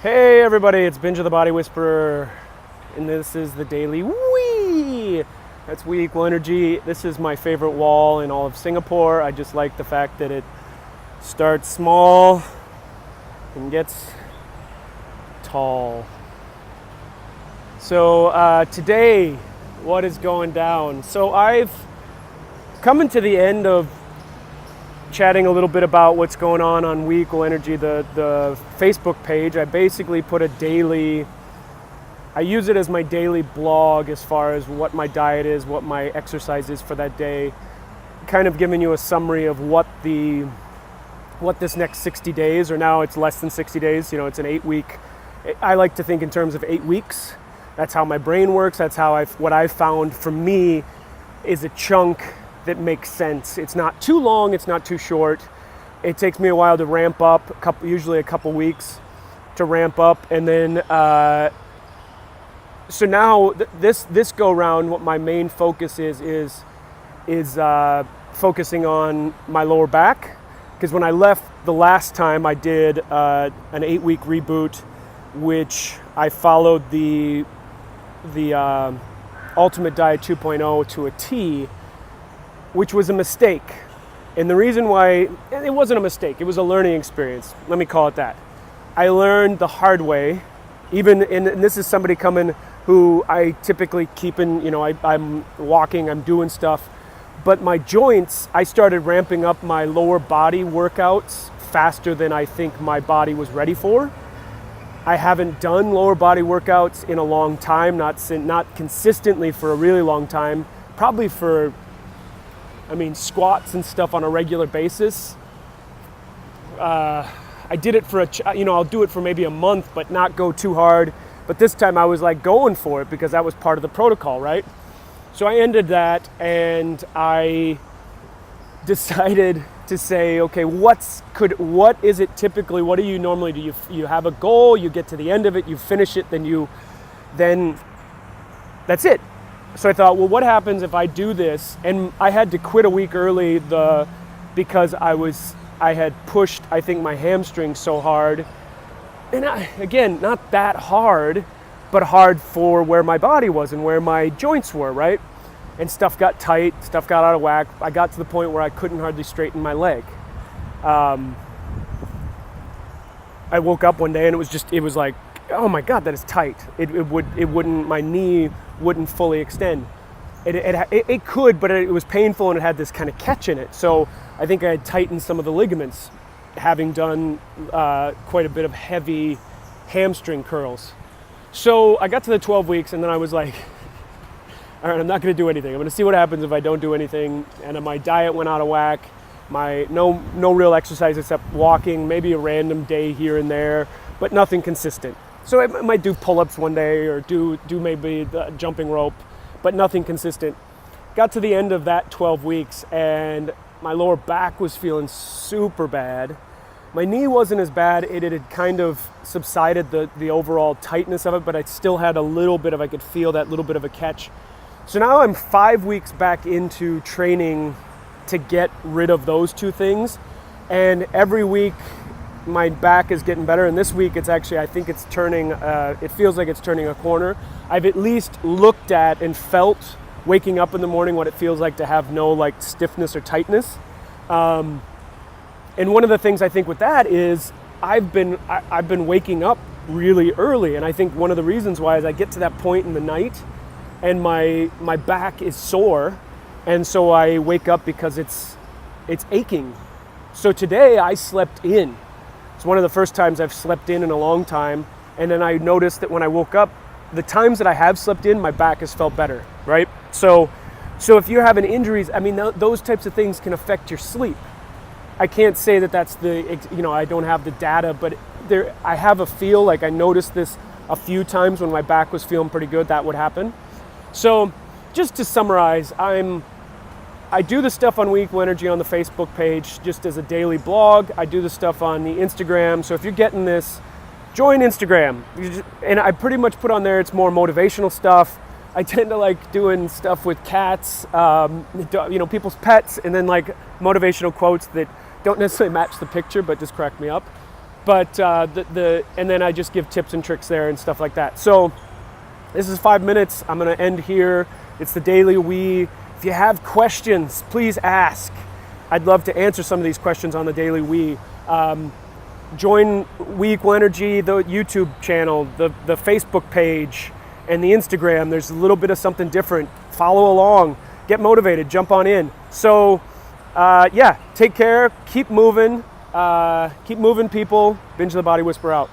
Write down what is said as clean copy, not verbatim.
Hey everybody, it's Binge of the Body Whisperer, and this is the DailyWEE. That's WE equal energy. This is my favorite wall in all of Singapore. I just like the fact that it starts small and gets tall. So today, what is going down? So I've come to the end of chatting a little bit about what's going on WE equal energy, the Facebook page. I basically put I use it as my daily blog as far as what my diet is, what my exercise is for that day, kind of giving you a summary of what this next 60 days, or now it's less than 60 days, it's an 8-week. I like to think in terms of 8 weeks. That's how my brain works. That's how what I've found for me is a chunk that makes sense. It's not too long, it's not too short. It takes me a while to ramp up, usually a couple weeks to ramp up, and then so now this go round, what my main focus is focusing on my lower back, because when I left the last time, I did an 8-week reboot, which I followed the Ultimate Diet 2.0 to a T, which was a mistake. And the reason why, it wasn't a mistake, it was a learning experience. Let me call it that. I learned the hard way, and this is somebody coming who I typically keep in, I'm walking, I'm doing stuff, but my joints, I started ramping up my lower body workouts faster than I think my body was ready for. I haven't done lower body workouts in a long time, not consistently for a really long time, probably for squats and stuff on a regular basis. I did it for I'll do it for maybe a month, but not go too hard. But this time I was like going for it because that was part of the protocol, right? So I ended that and I decided to say, okay, what is it typically? What do you normally do? You have a goal, you get to the end of it, you finish it, then that's it. So I thought, well, what happens if I do this? And I had to quit a week early because I had pushed, I think, my hamstring so hard. And again, not that hard, but hard for where my body was and where my joints were, right? And stuff got tight, stuff got out of whack. I got to the point where I couldn't hardly straighten my leg. I woke up one day and it was like, oh my God, that is tight. My knee wouldn't fully extend. It could, but it was painful and it had this kind of catch in it. So I think I had tightened some of the ligaments, having done quite a bit of heavy hamstring curls. So I got to the 12 weeks and then I was like, all right, I'm not going to do anything. I'm going to see what happens if I don't do anything. And my diet went out of whack. No real exercise except walking, maybe a random day here and there, but nothing consistent. So I might do pull-ups one day or do maybe the jumping rope, but nothing consistent. Got to the end of that 12 weeks and my lower back was feeling super bad. My knee wasn't as bad. It had kind of subsided the overall tightness of it, but I still had I could feel that little bit of a catch. So now I'm 5 weeks back into training to get rid of those two things. And every week, my back is getting better, and this week it's actually, I think it's turning, it feels like it's turning a corner. I've at least looked at and felt, waking up in the morning, what it feels like to have no stiffness or tightness. And one of the things I think with that is I've been waking up really early, and I think one of the reasons why is I get to that point in the night and my back is sore, and so I wake up because it's aching. So today I slept in. It's one of the first times I've slept in a long time. And then I noticed that when I woke up, the times that I have slept in, my back has felt better, right? So if you're having injuries, those types of things can affect your sleep. I can't say that that's I don't have the data, but I have a feel like I noticed this a few times when my back was feeling pretty good, that would happen. So just to summarize, I do the stuff on WE equal energy on the Facebook page just as a daily blog. I do the stuff on the Instagram. So if you're getting this, join Instagram. And I pretty much put on there, it's more motivational stuff. I tend to like doing stuff with cats, people's pets, and then like motivational quotes that don't necessarily match the picture, but just crack me up. But and then I just give tips and tricks there and stuff like that. So this is 5 minutes. I'm going to end here. It's the DailyWEE. If you have questions, please ask. I'd love to answer some of these questions on the DailyWEE. Join We Equal Energy, the YouTube channel, the Facebook page, and the Instagram. There's a little bit of something different. Follow along. Get motivated. Jump on in. So, yeah, take care. Keep moving. Keep moving, people. Binge the Body Whisperer out.